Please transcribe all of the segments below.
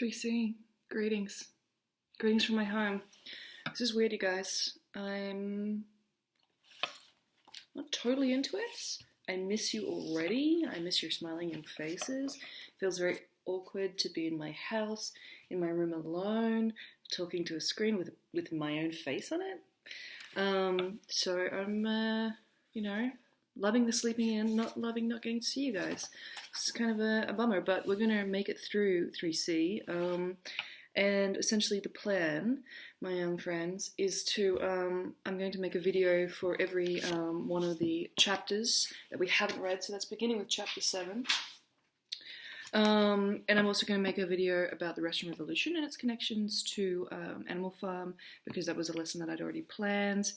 3C, greetings. Greetings from my home. This is weird, you guys. I'm not totally into it. I miss you already. I miss your smiling young faces. It feels very awkward to be in my house, in my room alone, talking to a screen with my own face on it. So I'm, loving the sleeping in, not loving not getting to see you guys. It's kind of a bummer, but we're going to make it through 3C. And essentially the plan, my young friends, is to, I'm going to make a video for every one of the chapters that we haven't read. So that's beginning with chapter 7. And I'm also going to make a video about the Russian Revolution and its connections to Animal Farm, because that was a lesson that I'd already planned.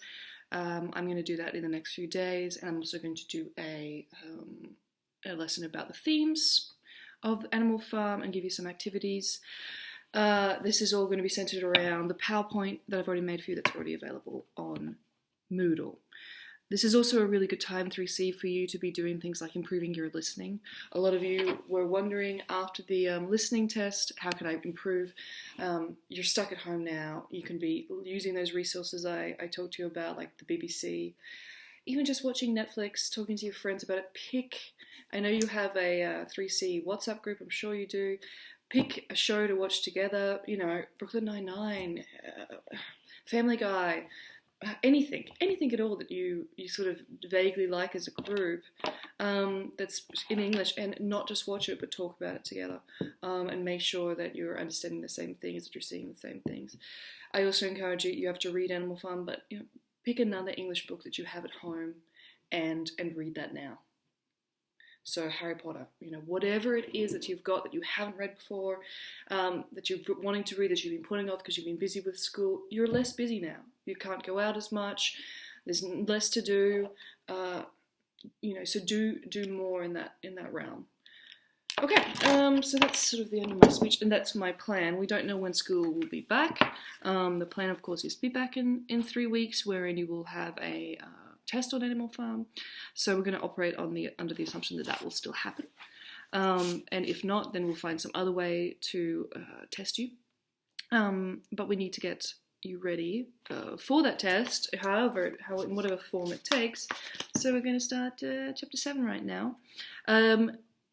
I'm going to do that in the next few days, and I'm also going to do a lesson about the themes of Animal Farm and give you some activities. This is all going to be centered around the PowerPoint that I've already made for you that's already available on Moodle. This is also a really good time, 3C, for you to be doing things like improving your listening. A lot of you were wondering after the listening test, how can I improve? You're stuck at home now. You can be using those resources I talked to you about, like the BBC. Even just watching Netflix, talking to your friends about it. I know you have a 3C WhatsApp group, I'm sure you do. Pick a show to watch together, Brooklyn Nine-Nine, Family Guy, anything at all that you sort of vaguely like as a group, that's in English, and not just watch it but talk about it together, and make sure that you're understanding the same things, that you're seeing the same things. I also encourage you have to read Animal Farm, but pick another English book that you have at home and read that now. So Harry Potter, whatever it is that you've got that you haven't read before, that you're wanting to read, that you've been putting off because you've been busy with school, you're less busy now. You can't go out as much. There's less to do. So do more in that realm. Okay, so that's sort of the end of my speech, and that's my plan. We don't know when school will be back. The plan, of course, is to be back in 3 weeks, wherein you will have a test on Animal Farm. So we're going to operate under the assumption that will still happen. And if not, then we'll find some other way to test you. But we need to get you ready for that test, in whatever form it takes. So we're going to start chapter 7 right now.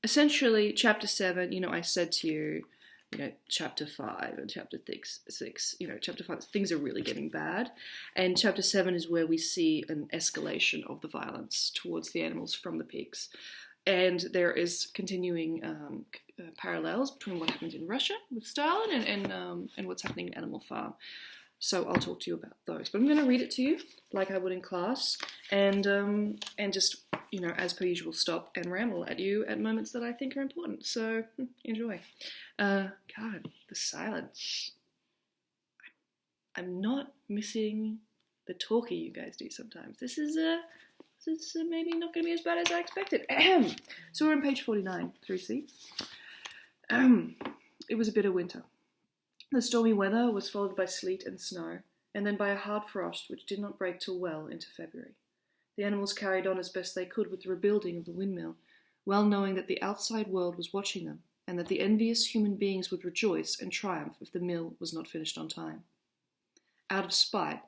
Essentially, chapter 7, I said to you, chapter 5 and chapter 6, chapter 5, things are really getting bad. And chapter 7 is where we see an escalation of the violence towards the animals from the pigs. And there is continuing parallels between what happened in Russia with Stalin and what's happening in Animal Farm. So I'll talk to you about those. But I'm going to read it to you like I would in class, and just, as per usual, stop and ramble at you at moments that I think are important. So enjoy. God, the silence. I'm not missing the talkie you guys do sometimes. This is maybe not going to be as bad as I expected. So we're on page 49, 3C. It was a bitter winter. The stormy weather was followed by sleet and snow, and then by a hard frost which did not break till well into February. The animals carried on as best they could with the rebuilding of the windmill, well knowing that the outside world was watching them, and that the envious human beings would rejoice and triumph if the mill was not finished on time. Out of spite,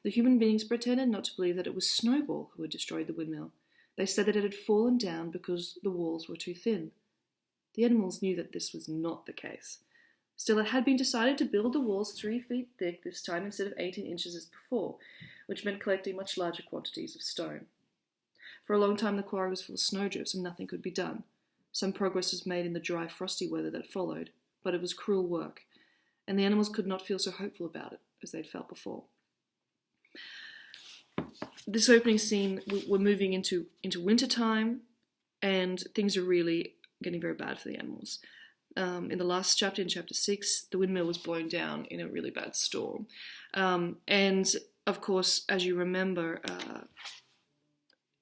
the human beings pretended not to believe that it was Snowball who had destroyed the windmill. They said that it had fallen down because the walls were too thin. The animals knew that this was not the case. Still, it had been decided to build the walls 3 feet thick this time instead of 18 inches as before, which meant collecting much larger quantities of stone. For a long time the quarry was full of snowdrifts and nothing could be done. Some progress was made in the dry, frosty weather that followed, but it was cruel work, and the animals could not feel so hopeful about it as they'd felt before. This opening scene, we're moving into winter time, and things are really getting very bad for the animals. In the last chapter, in chapter 6, the windmill was blown down in a really bad storm. And, of course, as you remember,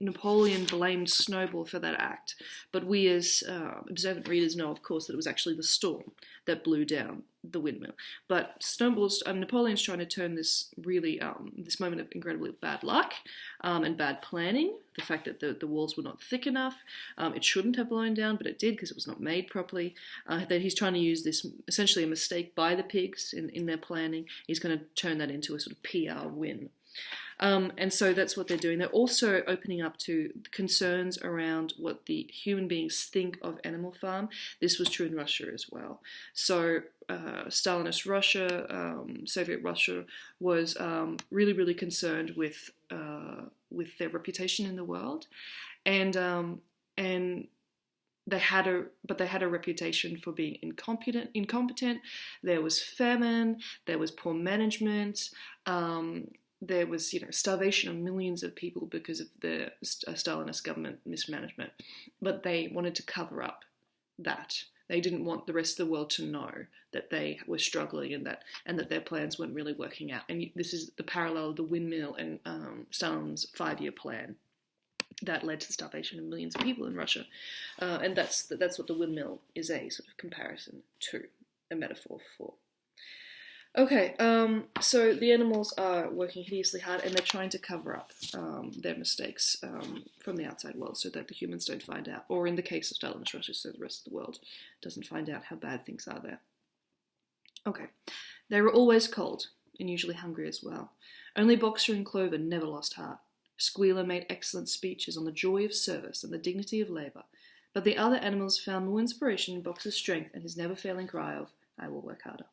Napoleon blamed Snowball for that act, but we as observant readers know, of course, that it was actually the storm that blew down the windmill. But Napoleon's trying to turn this really, this moment of incredibly bad luck and bad planning, the fact that the walls were not thick enough, it shouldn't have blown down, but it did because it was not made properly, that he's trying to use this, essentially a mistake by the pigs in their planning, he's going to turn that into a sort of PR win. And so that's what they're doing. They're also opening up to concerns around what the human beings think of Animal Farm. This was true in Russia as well. So Stalinist Russia, Soviet Russia was really, really concerned with their reputation in the world, and they had a reputation for being incompetent. There was famine. There was poor management. There was, starvation of millions of people because of the Stalinist government mismanagement. But they wanted to cover up that. They didn't want the rest of the world to know that they were struggling and that their plans weren't really working out. And this is the parallel of the windmill and Stalin's 5-year plan that led to the starvation of millions of people in Russia. And that's what the windmill is a sort of comparison to, a metaphor for. Okay, so the animals are working hideously hard and they're trying to cover up their mistakes from the outside world so that the humans don't find out, or in the case of Stalinist Russia, so the rest of the world doesn't find out how bad things are there. Okay, they were always cold and usually hungry as well. Only Boxer and Clover never lost heart. Squealer made excellent speeches on the joy of service and the dignity of labour, but the other animals found more inspiration in Boxer's strength and his never-failing cry of, "I will work harder."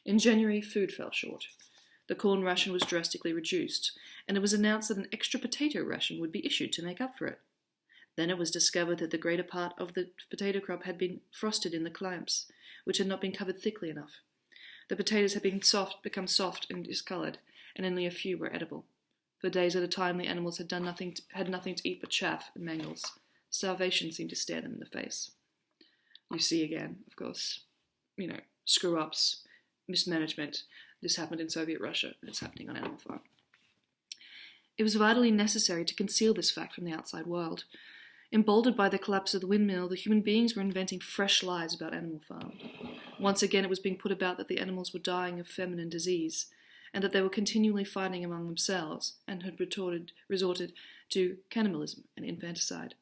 In January, food fell short. The corn ration was drastically reduced, and it was announced that an extra potato ration would be issued to make up for it. Then it was discovered that the greater part of the potato crop had been frosted in the clamps, which had not been covered thickly enough. The potatoes had become soft and discoloured, and only a few were edible. For days at a time, the animals had nothing to eat but chaff and mangles. Starvation seemed to stare them in the face. You see again, of course, screw-ups, mismanagement. This happened in Soviet Russia, and it's happening on Animal Farm. It was vitally necessary to conceal this fact from the outside world. Emboldened by the collapse of the windmill, the human beings were inventing fresh lies about Animal Farm. Once again, it was being put about that the animals were dying of famine and disease, and that they were continually fighting among themselves, and had resorted to cannibalism and infanticide.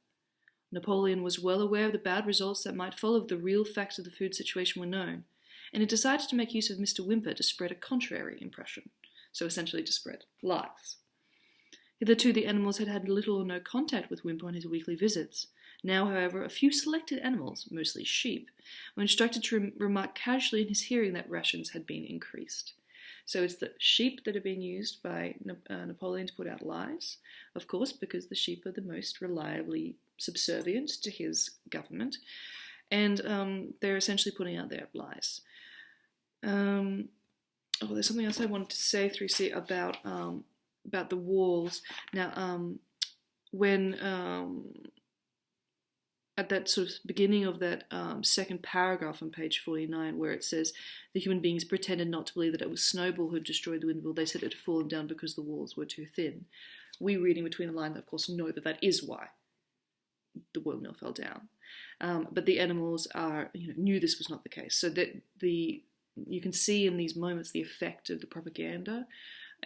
Napoleon was well aware of the bad results that might follow if the real facts of the food situation were known, and it decided to make use of Mr. Whymper to spread a contrary impression, so essentially to spread lies. Hitherto the animals had had little or no contact with Whymper on his weekly visits. Now, however, a few selected animals, mostly sheep, were instructed to remark casually in his hearing that rations had been increased. So it's the sheep that are being used by Napoleon to put out lies, of course, because the sheep are the most reliably subservient to his government, and they're essentially putting out their lies. There's something else I wanted to say, 3C, about the walls. Now, when at that sort of beginning of that second paragraph on page 49, where it says the human beings pretended not to believe that it was Snowball who had destroyed the windmill, they said it had fallen down because the walls were too thin. We, reading between the lines, of course, know that is why the windmill fell down. But the animals knew this was not the case. So that you can see in these moments the effect of the propaganda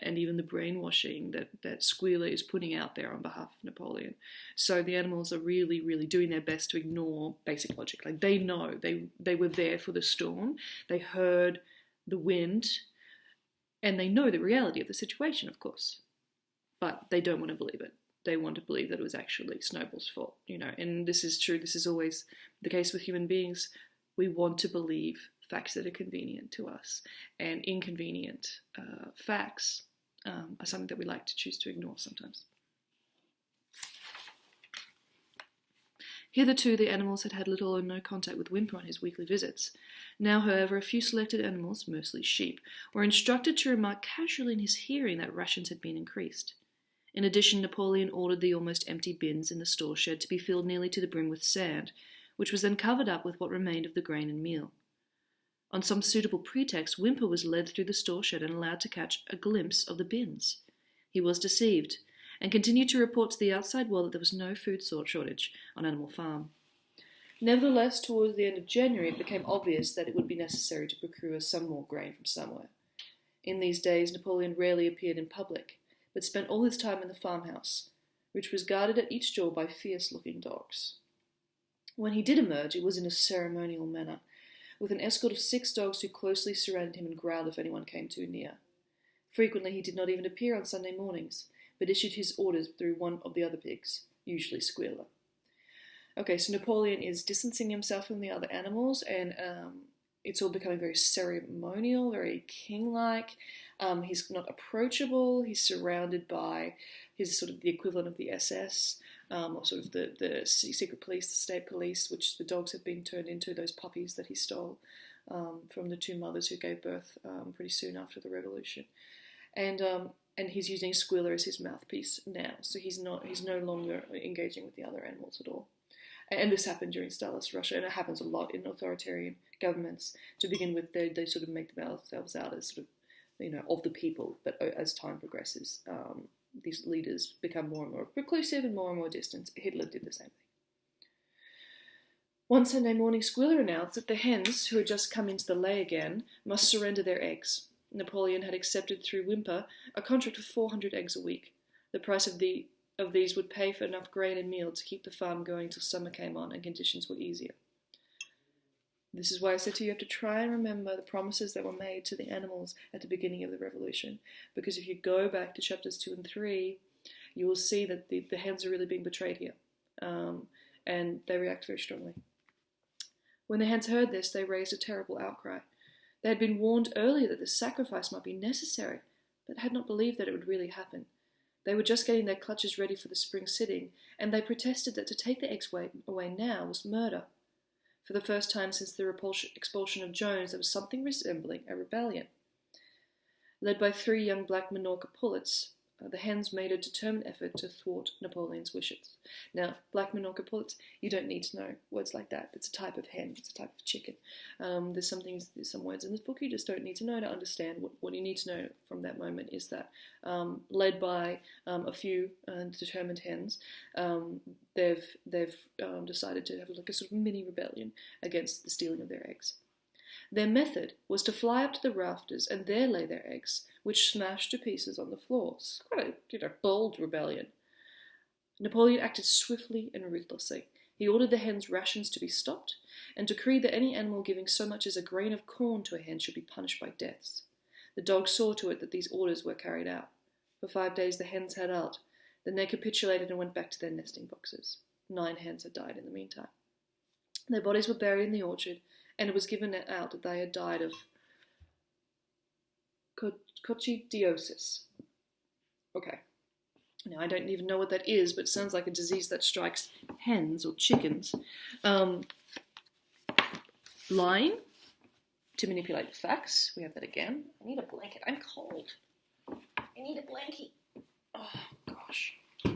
and even the brainwashing that Squealer is putting out there on behalf of Napoleon. So the animals are really, really doing their best to ignore basic logic. Like, they know, they were there for the storm, they heard the wind, and they know the reality of the situation, of course. But they don't want to believe it. They want to believe that it was actually Snowball's fault, and this is true. This is always the case with human beings. We want to believe facts that are convenient to us, and inconvenient facts are something that we like to choose to ignore sometimes. Hitherto, the animals had had little or no contact with Whymper on his weekly visits. Now, however, a few selected animals, mostly sheep, were instructed to remark casually in his hearing that rations had been increased. In addition, Napoleon ordered the almost empty bins in the store shed to be filled nearly to the brim with sand, which was then covered up with what remained of the grain and meal. On some suitable pretext, Whymper was led through the store shed and allowed to catch a glimpse of the bins. He was deceived, and continued to report to the outside world that there was no food shortage on Animal Farm. Nevertheless, towards the end of January, it became obvious that it would be necessary to procure some more grain from somewhere. In these days, Napoleon rarely appeared in public, but spent all his time in the farmhouse, which was guarded at each door by fierce-looking dogs. When he did emerge, it was in a ceremonial manner, with an escort of 6 dogs who closely surrounded him and growled if anyone came too near. Frequently, he did not even appear on Sunday mornings, but issued his orders through one of the other pigs, usually Squealer. Okay, so Napoleon is distancing himself from the other animals, and it's all becoming very ceremonial, very king-like. He's not approachable. He's surrounded by his sort of the equivalent of the SS, or sort of the secret police, the state police, which the dogs have been turned into, those puppies that he stole from the 2 mothers who gave birth pretty soon after the revolution. And he's using Squealer as his mouthpiece now, so he's no longer engaging with the other animals at all. And this happened during Stalinist Russia, and it happens a lot in authoritarian governments. To begin with, they sort of make themselves out as sort of, of the people, but as time progresses, these leaders become more and more reclusive and more distant. Hitler did the same thing. One Sunday morning, Squealer announced that the hens, who had just come into the lay again, must surrender their eggs. Napoleon had accepted through Whymper a contract of 400 eggs a week. The price of these would pay for enough grain and meal to keep the farm going till summer came on and conditions were easier. This is why I said to you, you have to try and remember the promises that were made to the animals at the beginning of the revolution. Because if you go back to chapters 2 and 3, you will see that the hens are really being betrayed here. And they react very strongly. When the hens heard this, they raised a terrible outcry. They had been warned earlier that this sacrifice might be necessary, but had not believed that it would really happen. They were just getting their clutches ready for the spring sitting, and they protested that to take the eggs away now was murder. For the first time since the expulsion of Jones, there was something resembling a rebellion. Led by 3 young black Minorca pullets, the hens made a determined effort to thwart Napoleon's wishes. Now, black Minorca pullets, you don't need to know words like that. It's a type of hen. It's a type of chicken. There's some words in this book you just don't need to know to understand. What you need to know from that moment is that, led by a few determined hens, they've decided to have like a sort of mini rebellion against the stealing of their eggs. Their method was to fly up to the rafters and there lay their eggs, which smashed to pieces on the floor. It's quite a bold rebellion. Napoleon acted swiftly and ruthlessly. He ordered the hens' rations to be stopped and decreed that any animal giving so much as a grain of corn to a hen should be punished by deaths. The dogs saw to it that these orders were carried out. For 5 days the hens had out. Then they capitulated and went back to their nesting boxes. 9 hens had died in the meantime. Their bodies were buried in the orchard, and it was given out that they had died of coccidiosis. Okay. Now, I don't even know what that is, but it sounds like a disease that strikes hens or chickens. Lying to manipulate the facts. We have that again. I need a blanket. I'm cold. I need a blanket. Oh, gosh. I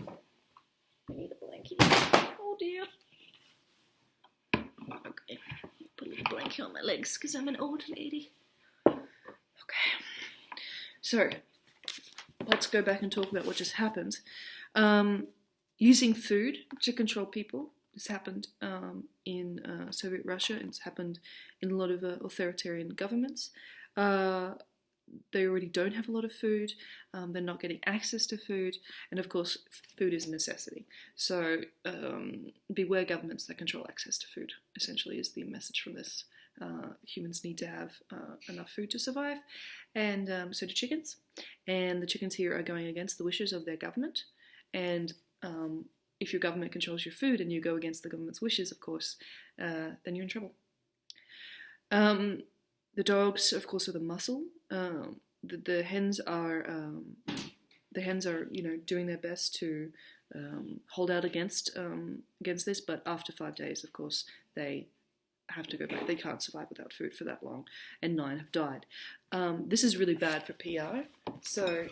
need a blanket. Oh, dear. Okay. Put a little blanket on my legs because I'm an old lady. Okay. So, let's go back and talk about what just happened. Using food to control people. This happened in Soviet Russia, and it's happened in a lot of authoritarian governments. They already don't have a lot of food. They're not getting access to food. And of course, food is a necessity. So beware governments that control access to food, essentially, is the message from this. Humans need to have enough food to survive, and so do chickens. And the chickens here are going against the wishes of their government. And if your government controls your food and you go against the government's wishes, of course, then you're in trouble. The dogs, of course, are the muscle. The hens are, doing their best to hold out against this. But after 5 days, of course, they have to go back. They can't survive without food for that long, and 9 have died. This is really bad for PR. So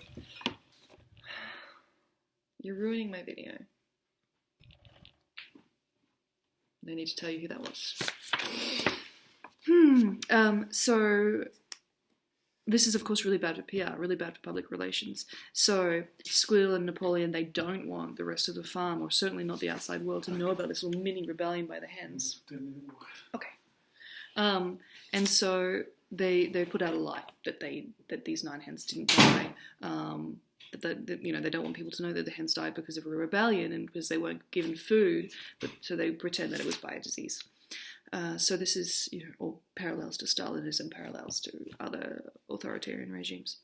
you're ruining my video. I need to tell you who that was. So this is, of course, really bad for PR, really bad for public relations. So Squill and Napoleon, they don't want the rest of the farm, or certainly not the outside world, to know about this little mini rebellion by the hens. Okay. And so they put out a lie that these 9 hens didn't die. That they don't want people to know that the hens died because of a rebellion and because they weren't given food, but so they pretend that it was by a disease. So this is, all parallels to Stalinism, parallels to other authoritarian regimes.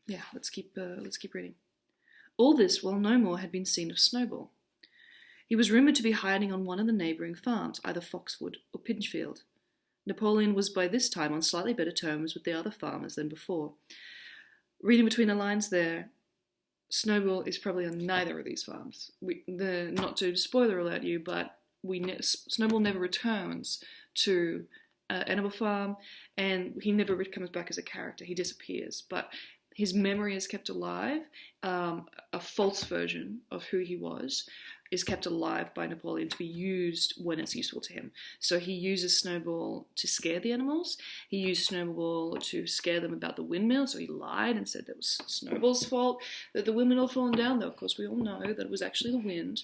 Let's keep reading. All this while no more had been seen of Snowball. He was rumoured to be hiding on one of the neighbouring farms, either Foxwood or Pinchfield. Napoleon was by this time on slightly better terms with the other farmers than before. Reading between the lines there, Snowball is probably on neither of these farms. Not to spoiler alert you, but Snowball never returns to Animal Farm, and he never comes back as a character. He disappears, but his memory is kept alive. A false version of who he was is kept alive by Napoleon to be used when it's useful to him. So he uses Snowball to scare the animals. He used Snowball to scare them about the windmill, so he lied and said that it was Snowball's fault that the windmill had fallen down, though of course we all know that it was actually the wind.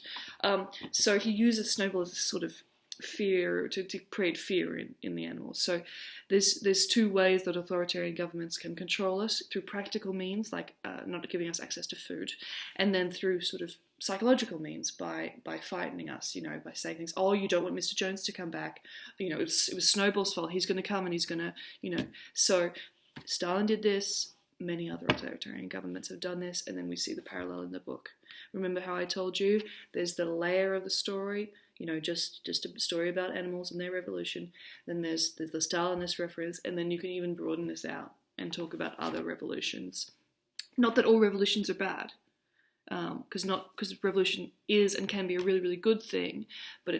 So he uses Snowball as a sort of fear, to create fear in the animals. So there's 2 ways that authoritarian governments can control us: through practical means, like not giving us access to food, and then through sort of psychological means, by frightening us, by saying things, oh, you don't want Mr. Jones to come back, it was Snowball's fault, he's going to come and he's going to, So Stalin did this, many other authoritarian governments have done this, and then we see the parallel in the book. Remember how I told you there's the layer of the story, just a story about animals and their revolution, then there's the Stalinist reference, and then you can even broaden this out and talk about other revolutions. Not that all revolutions are bad, because revolution is and can be a really, really good thing, but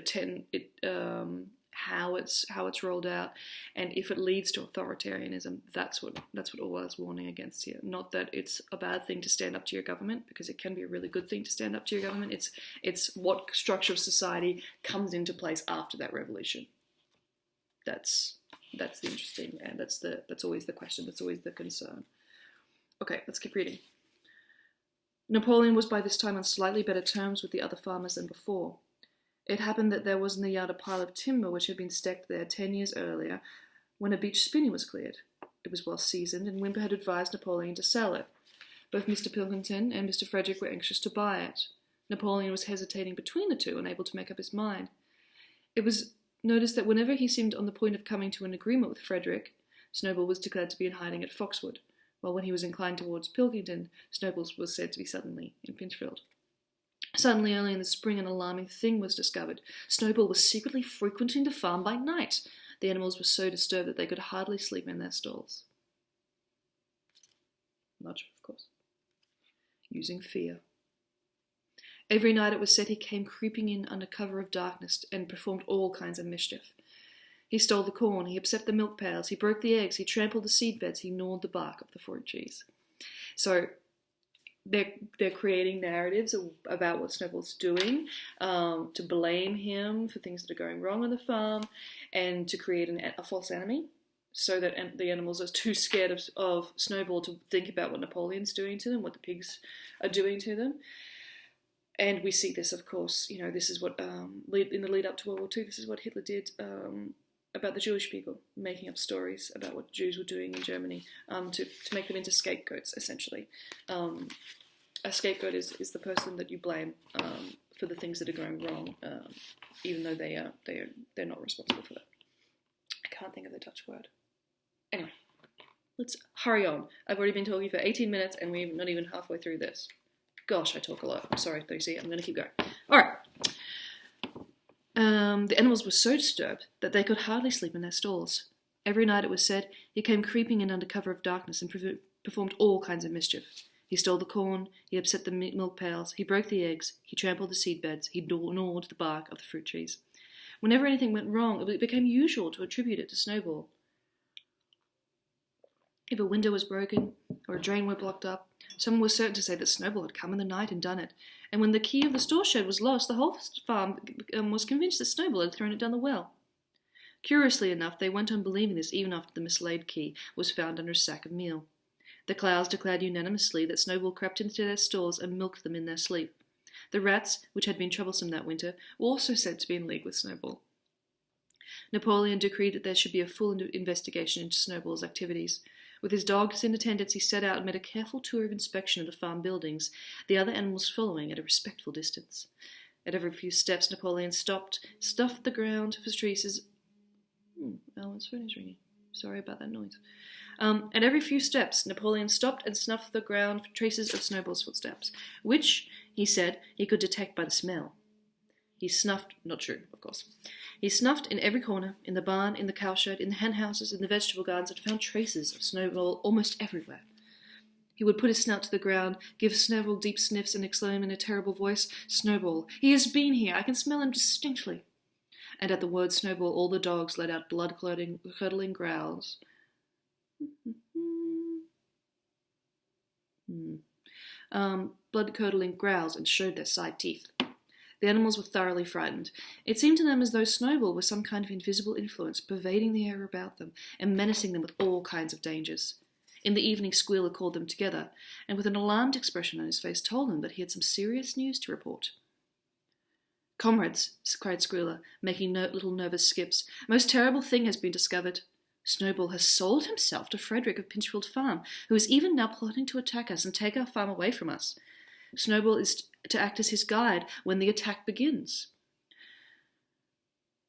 how it's rolled out, and if it leads to authoritarianism, that's what Orwell's warning against here. Not that it's a bad thing to stand up to your government, because it can be a really good thing to stand up to your government. It's what structure of society comes into place after that revolution. That's the interesting, and that's always the question. That's always the concern. Okay, let's keep reading. Napoleon was by this time on slightly better terms with the other farmers than before. It happened that there was in the yard a pile of timber which had been stacked there 10 years earlier, when a beech spinney was cleared. It was well seasoned, and Whymper had advised Napoleon to sell it. Both Mr. Pilkington and Mr. Frederick were anxious to buy it. Napoleon was hesitating between the two, unable to make up his mind. It was noticed that whenever he seemed on the point of coming to an agreement with Frederick, Snowball was declared to be in hiding at Foxwood, while when he was inclined towards Pilkington, Snowball was said to be suddenly in Pinchfield. Suddenly, early in the spring, an alarming thing was discovered. Snowball was secretly frequenting the farm by night. The animals were so disturbed that they could hardly sleep in their stalls. Much, of course. Using fear. Every night, it was said, he came creeping in under cover of darkness and performed all kinds of mischief. He stole the corn, he upset the milk pails, he broke the eggs, he trampled the seed beds, he gnawed the bark of the fruit trees. So they're creating narratives about what Snowball's doing, to blame him for things that are going wrong on the farm, and to create a false enemy, so that the animals are too scared of Snowball to think about what Napoleon's doing to them, what the pigs are doing to them. And we see this, of course, this is what, in the lead up to World War II, this is what Hitler did about the Jewish people, making up stories about what Jews were doing in Germany, to make them into scapegoats, essentially. A scapegoat is the person that you blame for the things that are going wrong, even though they're not responsible for that. I can't think of the Dutch word. Anyway, let's hurry on. I've already been talking for 18 minutes, and we're not even halfway through this. Gosh, I talk a lot. I'm sorry, Lucy. I'm going to keep going. All right. The animals were so disturbed that they could hardly sleep in their stalls. Every night, it was said, he came creeping in under cover of darkness and performed all kinds of mischief. He stole the corn, he upset the milk pails, he broke the eggs, he trampled the seed beds, he gnawed the bark of the fruit trees. Whenever anything went wrong, it became usual to attribute it to Snowball. If a window was broken or a drain were blocked up, someone was certain to say that Snowball had come in the night and done it. And when the key of the store shed was lost, the whole farm was convinced that Snowball had thrown it down the well. Curiously enough, they went on believing this even after the mislaid key was found under a sack of meal. The clowns declared unanimously that Snowball crept into their stores and milked them in their sleep. The rats, which had been troublesome that winter, were also said to be in league with Snowball. Napoleon decreed that there should be a full investigation into Snowball's activities. With his dogs in attendance, he set out and made a careful tour of inspection of the farm buildings, the other animals following at a respectful distance. At every few steps, Napoleon stopped, stuffed the ground for traces. Alan's phone is ringing. Sorry about that noise. At every few steps, Napoleon stopped and snuffed the ground for traces of Snowball's footsteps, which, he said, he could detect by the smell. He snuffed, not true, of course. He snuffed in every corner, in the barn, in the cowshed, in the hen houses, in the vegetable gardens, and found traces of Snowball almost everywhere. He would put his snout to the ground, give several deep sniffs, and exclaim in a terrible voice, "Snowball! He has been here! I can smell him distinctly!" And at the word Snowball, all the dogs let out blood-curdling growls. Blood-curdling growls and showed their side teeth. The animals were thoroughly frightened. It seemed to them as though Snowball was some kind of invisible influence pervading the air about them and menacing them with all kinds of dangers. In the evening, Squealer called them together, and with an alarmed expression on his face told them that he had some serious news to report. "Comrades," cried Squealer, making little nervous skips, "a most terrible thing has been discovered. Snowball has sold himself to Frederick of Pinchfield Farm, who is even now plotting to attack us and take our farm away from us. Snowball is to act as his guide when the attack begins.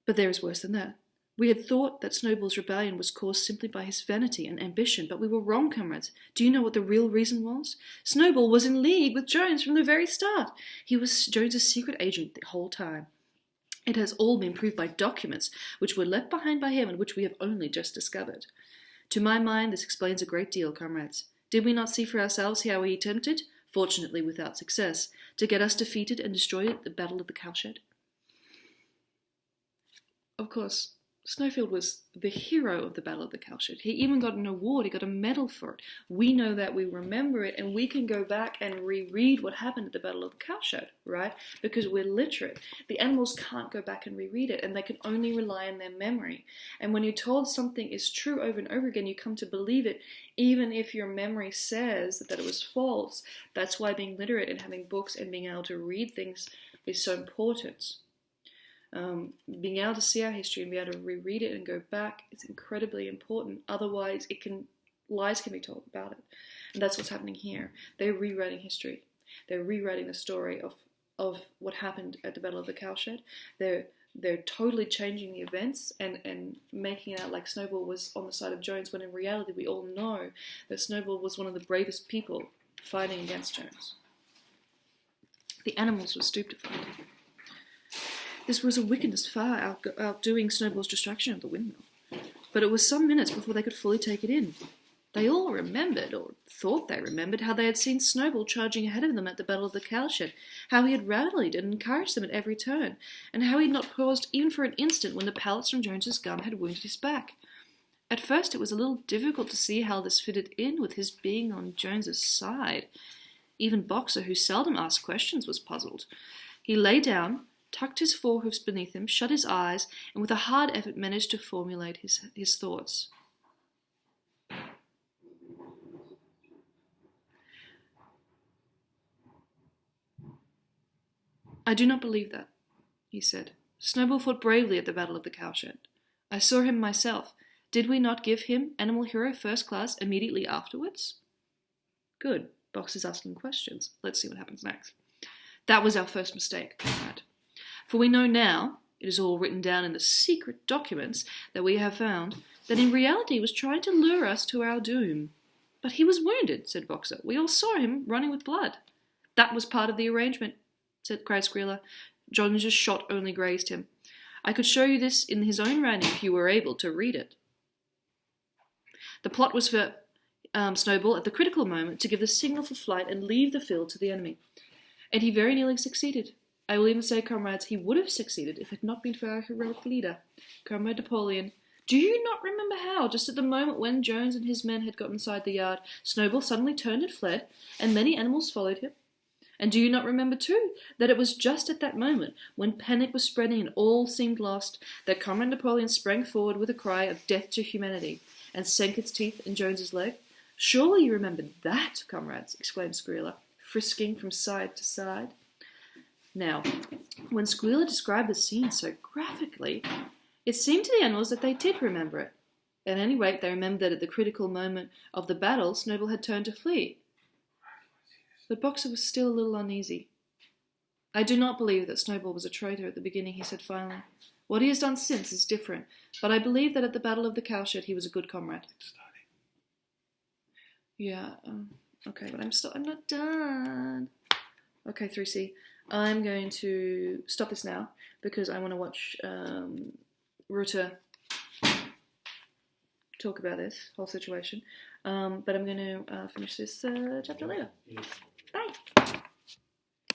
But there is worse than that. We had thought that Snowball's rebellion was caused simply by his vanity and ambition, but we were wrong, comrades. Do you know what the real reason was? Snowball was in league with Jones from the very start. He was Jones's secret agent the whole time. It has all been proved by documents which were left behind by him and which we have only just discovered. To my mind, this explains a great deal, comrades. Did we not see for ourselves how he attempted, fortunately without success, to get us defeated and destroyed at the Battle of the Cowshed?" Of course, Snowfield was the hero of the Battle of the Cowshed. He even got an award, he got a medal for it. We know that, we remember it, and we can go back and reread what happened at the Battle of the Cowshed, right? Because we're literate. The animals can't go back and reread it, and they can only rely on their memory. And when you're told something is true over and over again, you come to believe it, even if your memory says that it was false. That's why being literate and having books and being able to read things is so important. Being able to see our history and be able to reread it and go back is incredibly important. Otherwise, lies can be told about it. And that's what's happening here. They're rewriting history. They're rewriting the story of what happened at the Battle of the Cowshed. They're totally changing the events and making it out like Snowball was on the side of Jones, when in reality we all know that Snowball was one of the bravest people fighting against Jones. The animals were stupefied. This was a wickedness far outdoing Snowball's distraction of the windmill. But it was some minutes before they could fully take it in. They all remembered, or thought they remembered, how they had seen Snowball charging ahead of them at the Battle of the Cowshed, how he had rallied and encouraged them at every turn, and how he had not paused even for an instant when the pellets from Jones's gun had wounded his back. At first it was a little difficult to see how this fitted in with his being on Jones's side. Even Boxer, who seldom asked questions, was puzzled. He lay down, tucked his forehoofs beneath him, shut his eyes, and with a hard effort managed to formulate his thoughts. "I do not believe that," he said. "Snowball fought bravely at the Battle of the Cowshed. I saw him myself. Did we not give him Animal Hero First Class immediately afterwards?" Good. Boxer's asking questions. Let's see what happens next. "That was our first mistake, comrade. For we know now, it is all written down in the secret documents that we have found, that in reality he was trying to lure us to our doom. But he was wounded," said Boxer. "We all saw him running with blood." "That was part of the arrangement," cried Squealer. "Jones's shot only grazed him. I could show you this in his own writing if you were able to read it. The plot was for Snowball at the critical moment to give the signal for flight and leave the field to the enemy. And he very nearly succeeded. I will even say, comrades, he would have succeeded if it had not been for our heroic leader, Comrade Napoleon. Do you not remember how, just at the moment when Jones and his men had got inside the yard, Snowball suddenly turned and fled, and many animals followed him? And do you not remember too that it was just at that moment, when panic was spreading and all seemed lost, that Comrade Napoleon sprang forward with a cry of death to humanity and sank its teeth in Jones's leg? Surely you remember that, comrades, exclaimed Squealer, frisking from side to side. Now, when Squealer described the scene so graphically, it seemed to the animals that they did remember it. At any rate, they remembered that at the critical moment of the battle, Snowball had turned to flee. But Boxer was still a little uneasy. I do not believe that Snowball was a traitor at the beginning, he said finally. What he has done since is different, but I believe that at the Battle of the Cowshed he was a good comrade. Yeah, okay, but I'm not done. Okay, 3C. I'm going to stop this now because I want to watch Ruta talk about this whole situation. But I'm going to finish this chapter later.